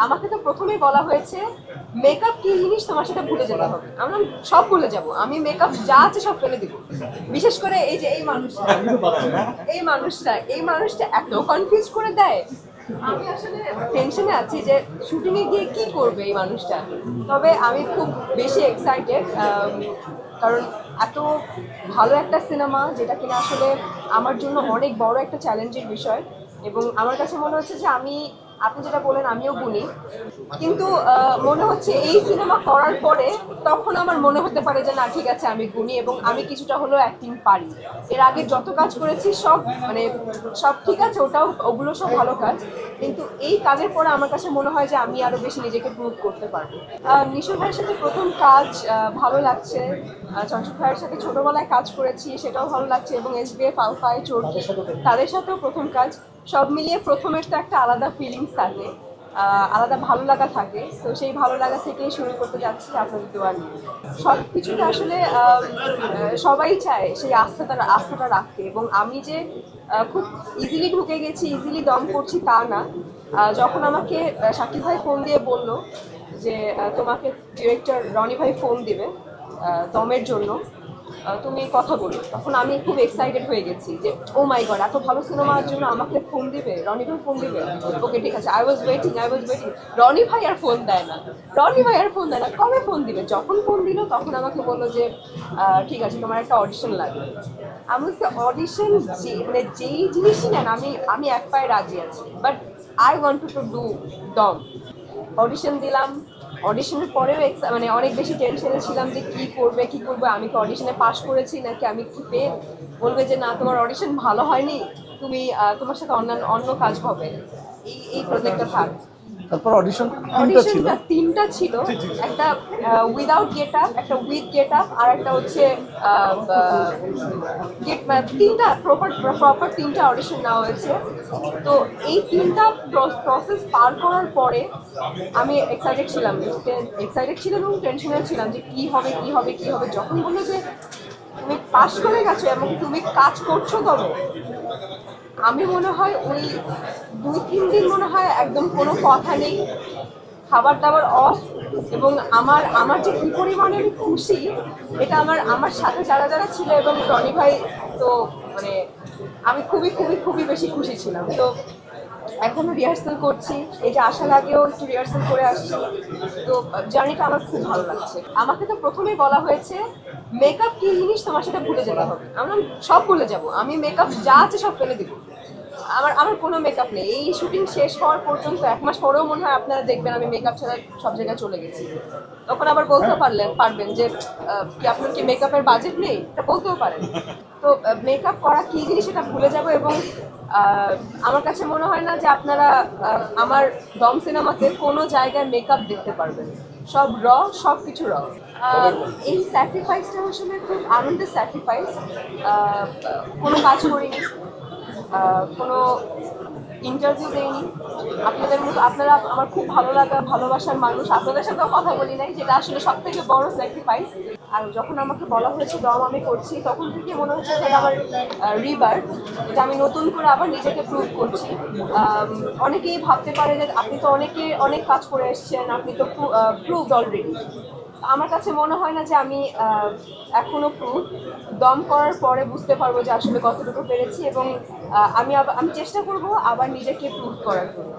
আমাকে তো প্রথমেই বলা হয়েছে মেকআপ কি জিনিস তোমার সাথে ভুলে যেতে হবে। আমরা সব ভুলে যাব, আমি মেকআপ যা আছে সব ফেলে দিব। বিশেষ করে এই যে এই মানুষটা এত কনফিউজ করে দেয়। আমি আসলে টেনশনে আছি যে শুটিংয়ে গিয়ে কি করবে এই মানুষটা। তবে আমি খুব বেশি এক্সাইটেড, কারণ এত ভালো একটা সিনেমা যেটা কিনা আসলে আমার জন্য অনেক বড় একটা চ্যালেঞ্জের বিষয়। এবং আমার কাছে মনে হচ্ছে যে আপনি যেটা বলেন আমিও গুণী, কিন্তু মনে হচ্ছে এই সিনেমা করার পরে তখন আমার মনে হতে পারে যে না ঠিক আছে আমি গুণী এবং আমি কিছুটা হলেও অ্যাক্টিং পারি। এর আগে যত কাজ করেছি সব মানে সব ঠিক আছে, ওগুলো সব ভালো কাজ, কিন্তু এই কাজের পরে আমার কাছে মনে হয় যে আমি আরো বেশি নিজেকে প্রুভ করতে পারবো। নিশো ভাইয়ের সাথে প্রথম কাজ ভালো লাগছে। চঞ্চল ভাইয়ের সাথে ছোটবেলায় কাজ করেছি, সেটাও ভালো লাগছে, এবং SBF আলফায় চোরকি তাদের সাথেও প্রথম কাজ। সব মিলিয়ে প্রথমের তো একটা আলাদা ফিলিংস থাকে, আলাদা ভালো লাগা থাকে। তো সেই ভালো লাগা থেকেই শুরু করতে যাচ্ছি আপনাদের দোয়া নিয়ে। সব কিছুতে আসলে সবাই চায় সেই আস্থাটা রাখতে, এবং আমি যে খুব ইজিলি ঢুকে গেছি, ইজিলি দম করছি তা না। যখন আমাকে শাকিব ভাই ফোন দিয়ে বলল যে তোমাকে ডিরেক্টর রনি ভাই ফোন দিবে দমের জন্য, তুমি কথা বলো, তখন আমি খুব এক্সাইটেড হয়ে গেছি যে ও মাই গড, এত ভালো সিনেমার জন্য আমাকে ফোন দিবে, রনি ভাই ফোন দিবে। ওকে ঠিক আছে, আই ওয়াজ ওয়েটিং। রনি ভাই আর ফোন দেয় না, কবে ফোন দিবে? যখন ফোন দিল তখন আমাকে বললো যে ঠিক আছে তোমার একটা অডিশন লাগবে। আমি বলছি অডিশন, মানে যেই জিনিসই নেন আমি আমি এক পায়ে রাজি আছি, but I want to do দম। অডিশন দিলাম। অডিশনের পরেও মানে অনেক বেশি টেনশনে ছিলাম যে কি করবে, আমি কি অডিশনে পাশ করেছি নাকি আমি কি ফেল। বলবে যে না তোমার অডিশন ভালো হয়নি, তুমি তোমার সাথে অন্য কাজ হবে, এই প্রজেক্টটা থাক। তারপর অডিশনটা তিনটা ছিল, একটা উইদাউট গেট আপ, একটা উইথ গেট আপ, আর একটা হচ্ছে তিনটা প্রপার তিনটা অডিশন নেওয়া হয়েছে। তো এই তিনটা প্রসেস পার করার পরে আমি এক্সাইটেড ছিলাম এবং টেনশনে ছিলাম যে কি হবে। যখন বললো যে তুমি পাস করে গেছো এবং তুমি কাজ করছো, তবে আমি মনে হয় ওই 2-3 দিন মনে হয় একদম কোনো কথা নেই, খাবার দাবার অফ। এবং আমার যে কি পরিমাণে আমি খুশি, এটা আমার সাথে যারা ছিল এবং রনি ভাই, তো মানে আমি খুবই বেশি খুশি ছিলাম। তো এখনো রিহার্সাল করছি, এই যে আসার আগেও একটু রিহার্সাল করে আসছি। তো জার্নিটা আমার খুব ভালো লাগছে। আমাকে তো প্রথমেই বলা হয়েছে মেকআপ কি জিনিস তোমার সাথে ভুলে যেতে হবে। আমরা সব ভুলে যাব, আমি মেকআপ যা আছে সব ফেলে দিব। আমার কোনো মেকআপ নেই। এই শুটিং শেষ হওয়ার পর্যন্ত 1 মাস পরেও মনে হয় আপনারা দেখবেন আমি মেকআপ ছাড়া সব জায়গায় চলে গেছি। তখন আবার বলতেও পারবেন যে কি আপনার কি মেকআপের বাজেট নেই, এটা বলতেও পারেন। তো মেকআপ করা কি জিনিস সেটা ভুলে যাব। এবং আমার কাছে মনে হয় না যে আপনারা আমার দম সিনেমাতে কোনো জায়গায় মেকআপ দেখতে পারবেন। সব সব কিছু এই স্যাক্রিফাইসটা আসলে খুব আনন্দের স্যাক্রিফাইস। কোনো কাজ করিনি, কোনো ইন্টারভিউ দেয়নি। আপনাদের মতো আপনারা আমার খুব ভালো লাগা ভালোবাসার মানুষ, আপনাদের সাথেও কথা বলি নাই, যেটা আসলে সব থেকে বড় স্যাক্রিফাইস। আর যখন আমাকে বলা হয়েছে দম আমি করছি, তখন থেকে মনে হচ্ছে যে আমার রিবার্থ, যে আমি নতুন করে আবার নিজেকে প্রুভ করছি। অনেকেই ভাবতে পারে যে আপনি তো অনেক কাজ করে এসেছেন, আপনি তো প্রুভড অলরেডি। আমার কাছে মনে হয় না যে আমি এখনো প্রুভ। দম করার পরে বুঝতে পারবো যে আসলে কতটুকু পেরেছি, এবং আমি চেষ্টা করব আবার নিজেকে প্রুভ করার জন্য।